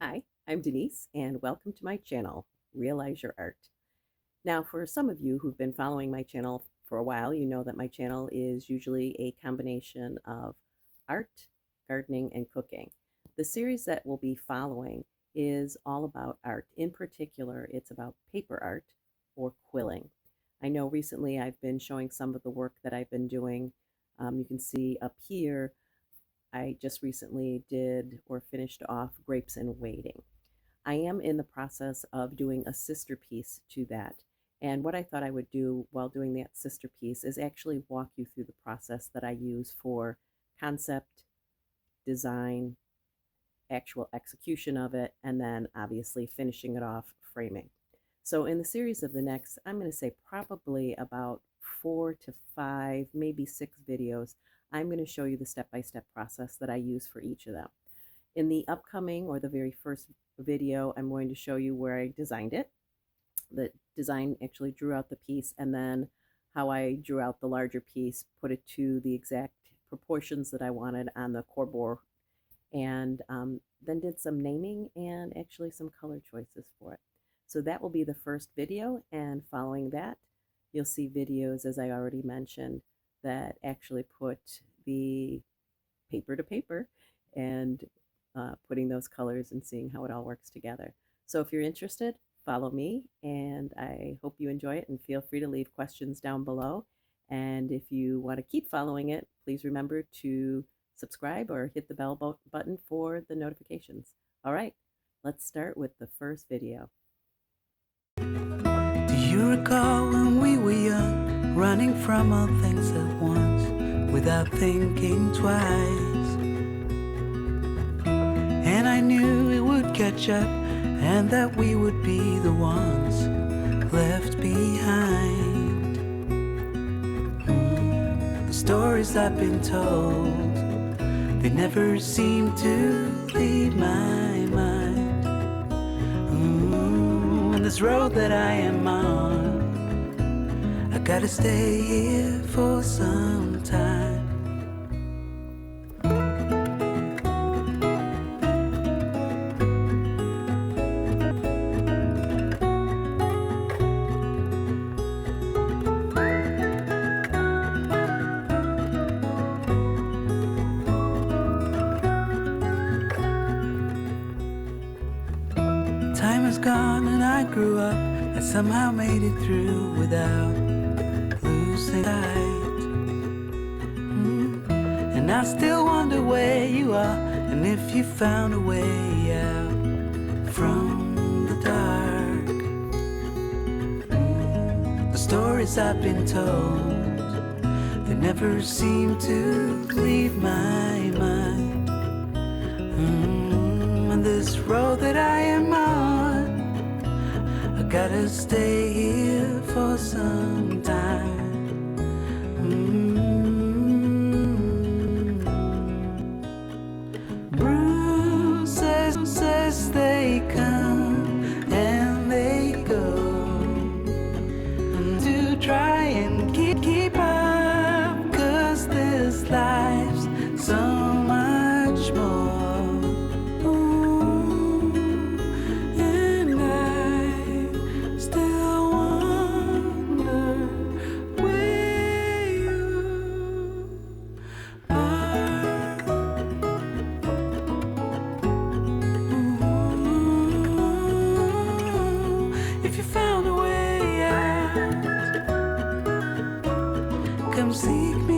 Hi, I'm Denise, and welcome to my channel, Realize Your Art. Now, for some of you who've been following my channel for a while, you know that my channel is usually a combination of art, gardening, and cooking. The series that we'll be following is all about art. In particular, it's about paper art or quilling. I know recently I've been showing some of the work that I've been doing. You can see up here I just recently did or finished off Grapes in Waiting. I am in the process of doing a sister piece to that. And what I thought I would do while doing that sister piece is actually walk you through the process that I use for concept, design, actual execution of it, and then obviously finishing it off, framing. So in the series of the next, I'm going to say probably about 4 to 5, maybe 6 videos, I'm going to show you the step-by-step process that I use for each of them. In the upcoming or the very first video, I'm going to show you where I designed it. The design actually drew out the piece, and then how I drew out the larger piece, put it to the exact proportions that I wanted on the core board, and then did some naming and actually some color choices for it. So that will be the first video, and following that, you'll see videos, as I already mentioned, that actually put the paper to paper and putting those colors and seeing how it all works together. So if you're interested, follow me, and I hope you enjoy it, and feel free to leave questions down below. And if you want to keep following it, please remember to subscribe or hit the bell button for the notifications. All right, let's start with the first video. Do you recall when we were young, running from all things at once, without thinking twice? And I knew it would catch up, and that we would be the ones left behind. The stories I've been told, they never seem to leave my mind. And this road that I am on, I gotta stay here for some time. Time is gone and I grew up. I somehow made it through without losing sight. And I still wonder where you are, and if you found a way out from the dark. The stories I've been told, they never seem to leave my mind. And this road that I am on, I gotta stay here for some time. Bruises, they come and they go, to try and keep up, 'cause this life's so much more. Come seek me.